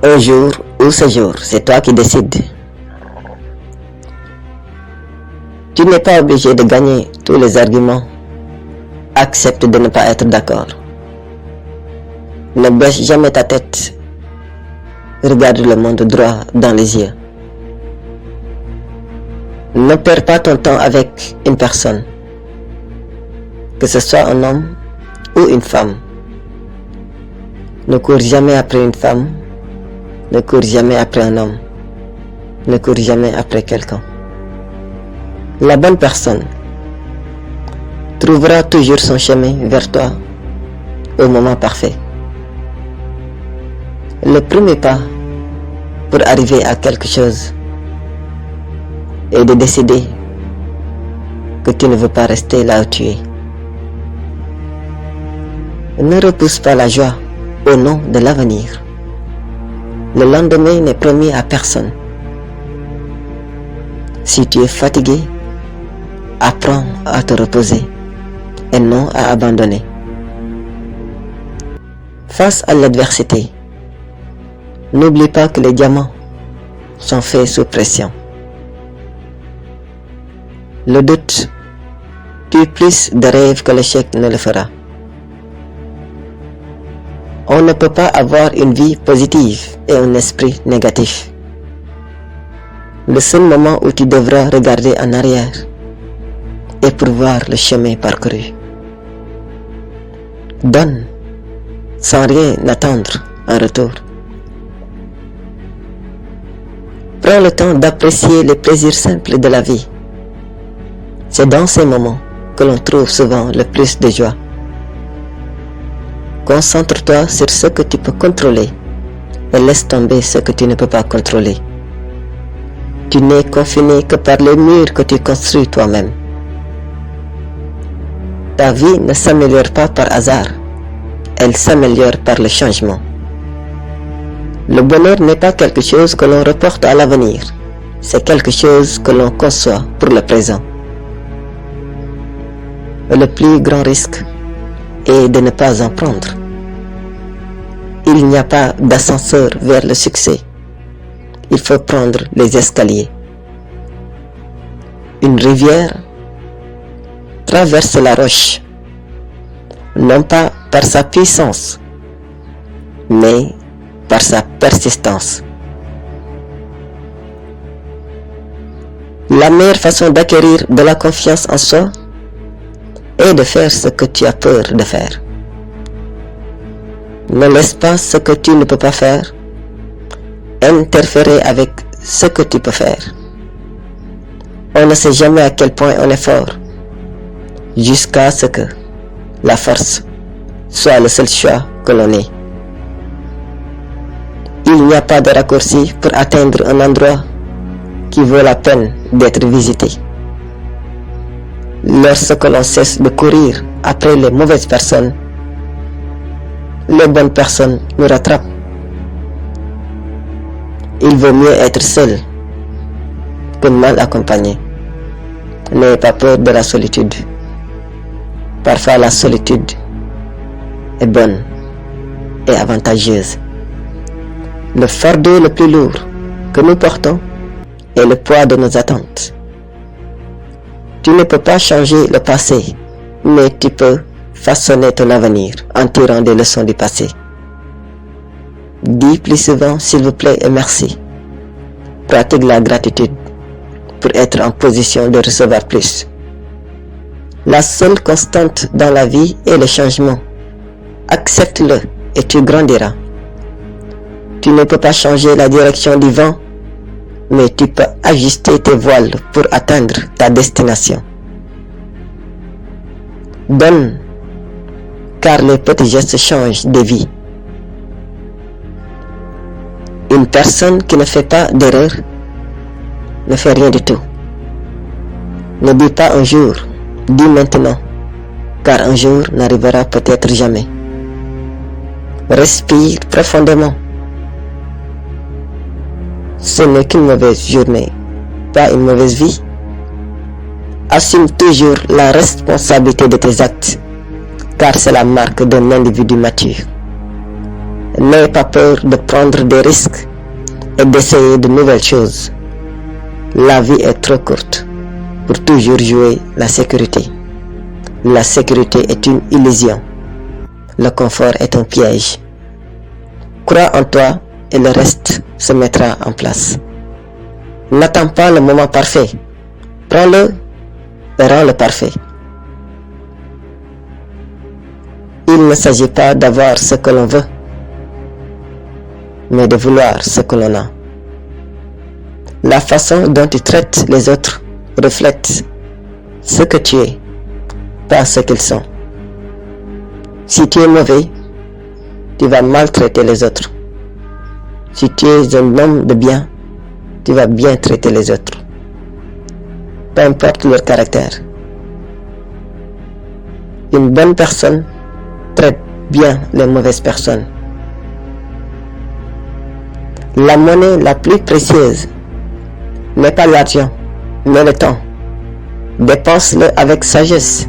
Un jour ou ce jour, c'est toi qui décides. Tu n'es pas obligé de gagner tous les arguments. Accepte de ne pas être d'accord. Ne baisse jamais ta tête. Regarde le monde droit dans les yeux. Ne perds pas ton temps avec une personne, que ce soit un homme ou une femme. Ne cours jamais après une femme, ne cours jamais après un homme, ne cours jamais après quelqu'un. La bonne personne trouvera toujours son chemin vers toi au moment parfait. Le premier pas pour arriver à quelque chose est de décider que tu ne veux pas rester là où tu es. Ne repousse pas la joie au nom de l'avenir. Le lendemain n'est promis à personne. Si tu es fatigué, apprends à te reposer et non à abandonner. Face à l'adversité, n'oublie pas que les diamants sont faits sous pression. Le doute tue plus de rêves que l'échec ne le fera. On ne peut pas avoir une vie positive et un esprit négatif. Le seul moment où tu devras regarder en arrière est pour voir le chemin parcouru. Donne sans rien attendre en retour. Prends le temps d'apprécier les plaisirs simples de la vie. C'est dans ces moments que l'on trouve souvent le plus de joie. Concentre-toi sur ce que tu peux contrôler et laisse tomber ce que tu ne peux pas contrôler. Tu n'es confiné que par les murs que tu construis toi-même. Ta vie ne s'améliore pas par hasard, elle s'améliore par le changement. Le bonheur n'est pas quelque chose que l'on reporte à l'avenir, c'est quelque chose que l'on conçoit pour le présent. Le plus grand risque est de ne pas en prendre. Il n'y a pas d'ascenseur vers le succès. Il faut prendre les escaliers. Une rivière traverse la roche, non pas par sa puissance, mais par sa persistance. La meilleure façon d'acquérir de la confiance en soi est de faire ce que tu as peur de faire. Ne laisse pas ce que tu ne peux pas faire interférer avec ce que tu peux faire. On ne sait jamais à quel point on est fort jusqu'à ce que la force soit le seul choix que l'on ait. Il n'y a pas de raccourci pour atteindre un endroit qui vaut la peine d'être visité. Lorsque l'on cesse de courir après les mauvaises personnes, les bonnes personnes nous rattrapent. Il vaut mieux être seul que mal accompagné. N'ayez pas peur de la solitude. Parfois la solitude est bonne et avantageuse. Le fardeau le plus lourd que nous portons est le poids de nos attentes. Tu ne peux pas changer le passé, mais tu peux façonner ton avenir en tirant des leçons du passé. Dis plus souvent s'il vous plaît et merci. Pratique la gratitude pour être en position de recevoir plus. La seule constante dans la vie est le changement. Accepte-le et tu grandiras. Tu ne peux pas changer la direction du vent, mais tu peux ajuster tes voiles pour atteindre ta destination. Donne, car les petits gestes changent de vie. Une personne qui ne fait pas d'erreur ne fait rien du tout. Ne dis pas un jour, dis maintenant, car un jour n'arrivera peut-être jamais. Respire profondément. Ce n'est qu'une mauvaise journée, pas une mauvaise vie. Assume toujours la responsabilité de tes actes, car c'est la marque d'un individu mature. N'ayez pas peur de prendre des risques et d'essayer de nouvelles choses. La vie est trop courte pour toujours jouer la sécurité. La sécurité est une illusion. Le confort est un piège. Crois en toi et le reste se mettra en place. N'attends pas le moment parfait. Prends-le et rends-le parfait. Il ne s'agit pas d'avoir ce que l'on veut, mais de vouloir ce que l'on a. La façon dont tu traites les autres reflète ce que tu es, pas ce qu'ils sont. Si tu es mauvais, tu vas maltraiter les autres. Si tu es un homme de bien, tu vas bien traiter les autres. Peu importe leur caractère. Une bonne personne traite bien les mauvaises personnes. La monnaie la plus précieuse n'est pas l'argent, mais le temps. Dépense-le avec sagesse.